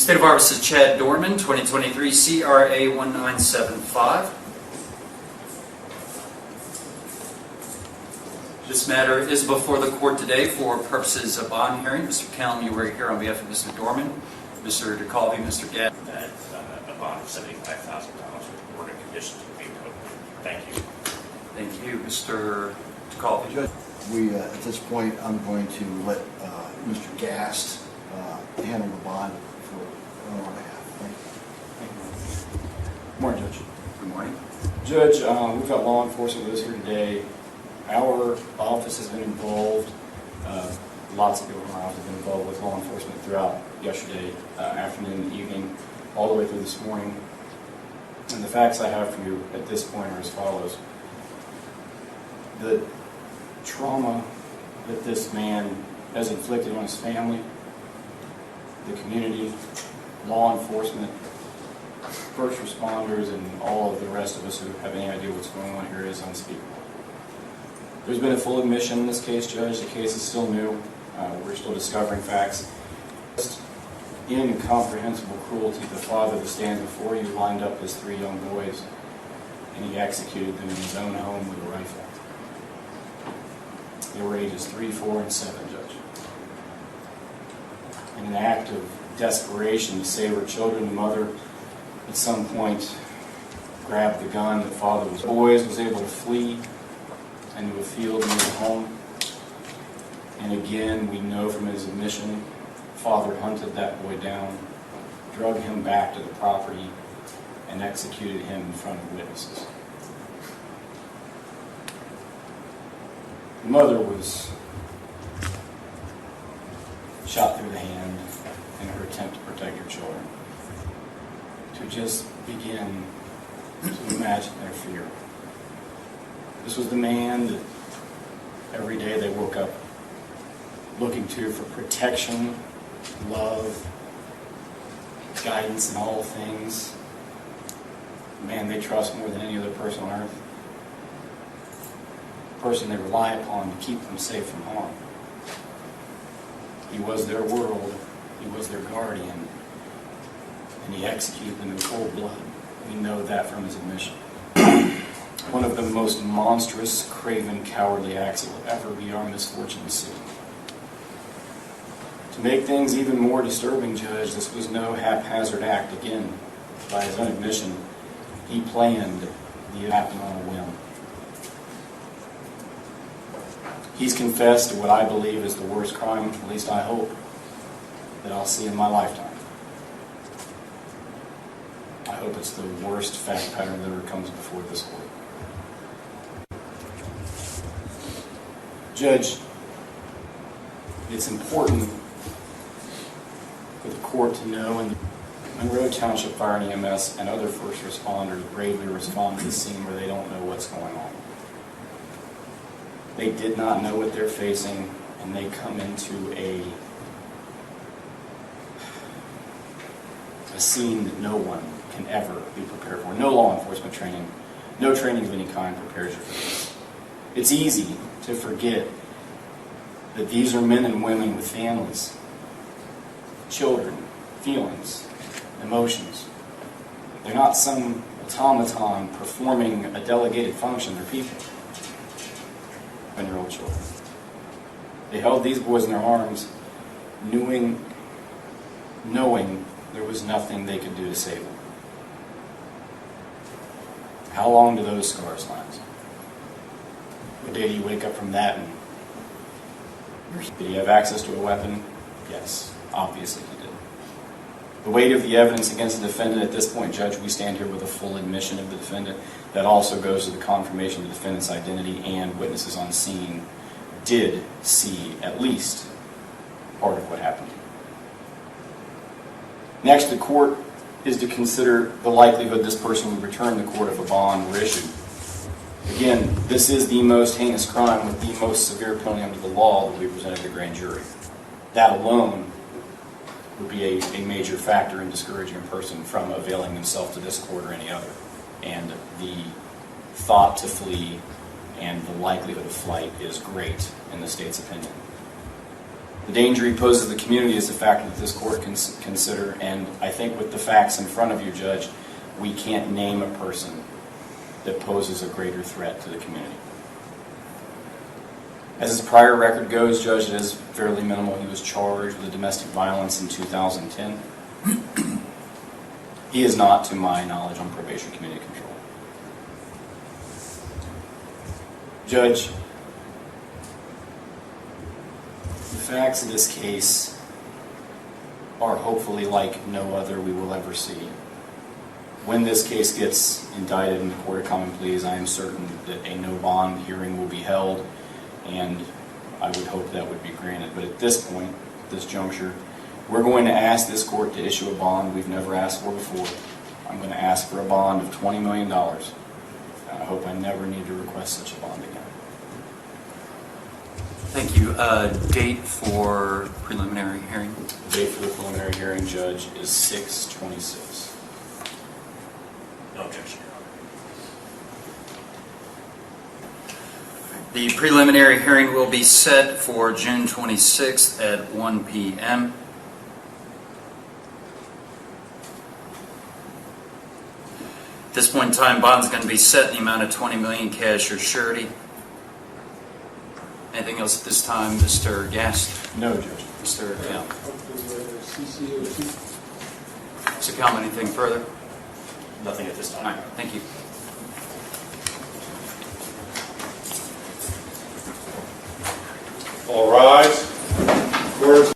State of Iowa is Chad Doerman, 2023 CRA 1975. This matter is before the court today for purposes of bond hearing. Mr. Callum, you were here on behalf of Mr. Doerman. Mr. DeCalvi, Mr. Gadd. That a bond of $75,000 with order conditions will be imposed. Thank you. Thank you, Mr. DeCalvi. Judge, at this point, I'm going to let Mr. Gast handle the bond on our behalf. Thank you. Good morning, Judge. Good morning. Judge, we've got law enforcement with us here today. Our office has been involved. Lots of people in our office have been involved with law enforcement throughout yesterday afternoon and evening, all the way through this morning. And the facts I have for you at this point are as follows. The trauma that this man has inflicted on his family, the community, law enforcement, first responders, and all of the rest of us who have any idea what's going on here is unspeakable. There's been a full admission in this case, Judge. The case is still new. We're still discovering facts. Incomprehensible cruelty. The father that stands before you lined up his 3 young boys, and he executed them in his own home with a rifle. They were ages 3, 4, and 7, Judge. In an act of desperation to save her children, the mother at some point grabbed the gun. The father was able to flee into a field near the home. And again, we know from his admission, father hunted that boy down, drug him back to the property, and executed him in front of witnesses. The mother was shot through the hand in her attempt to protect her children. To just begin to imagine their fear. This was the man that every day they woke up looking to for protection, love, guidance in all things. The man they trust more than any other person on earth. The person they rely upon to keep them safe from harm. He was their world. He was their guardian. And he executed them in cold blood. We know that from his admission. One of the most monstrous, craven, cowardly acts that will ever be our misfortune to see. To make things even more disturbing, Judge, this was no haphazard act. Again, by his own admission, he planned the act on a whim. He's confessed to what I believe is the worst crime, at least I hope, that I'll see in my lifetime. I hope it's the worst fact pattern that ever comes before this court. Judge, it's important for the court to know, and Monroe Township Fire and EMS and other first responders bravely respond to the scene where they don't know what's going on. They did not know what they're facing, and they come into a scene that no one can ever be prepared for. No law enforcement training, no training of any kind prepares you for this. It's easy to forget that these are men and women with families, children, feelings, emotions. They're not some automaton performing a delegated function. They're people. 10-year-old children. They held these boys in their arms, knowing there was nothing they could do to save them. How long do those scars last? What day do you wake up from that and did he have access to a weapon? Yes, obviously he did. The weight of the evidence against the defendant at this point, Judge, we stand here with a full admission of the defendant. That also goes to the confirmation of the defendant's identity, and witnesses on scene did see at least part of what happened. Next, the court is to consider the likelihood this person would return to court if a bond were issued. Again, this is the most heinous crime with the most severe penalty under the law that we presented to the grand jury. That alone would be a major factor in discouraging a person from availing themselves to this court or any other. And the thought to flee and the likelihood of flight is great in the state's opinion. The danger he poses to the community is a factor that this court can consider, and I think with the facts in front of you, Judge, we can't name a person that poses a greater threat to the community. As his prior record goes, Judge, it is fairly minimal. He was charged with domestic violence in 2010. He is not, to my knowledge, on probation community control. Judge, the facts of this case are hopefully like no other we will ever see. When this case gets indicted in the Court of Common Pleas, I am certain that a no bond hearing will be held, and I would hope that would be granted. But at this point, at this juncture, we're going to ask this court to issue a bond we've never asked for before. I'm going to ask for a bond of $20 million. I hope I never need to request such a bond again. Thank you. Date for preliminary hearing? The date for the preliminary hearing, Judge, is 6/26. No objection, Your Honor. The preliminary hearing will be set for June 26th at 1 p.m. At this point in time, bond's going to be set in the amount of $20 million cash or surety. Anything else at this time, Mr. Gast? No, Judge. Mr. Cal? Mr. Cal, anything further? Nothing at this All time. right, thank you. All rise. Court is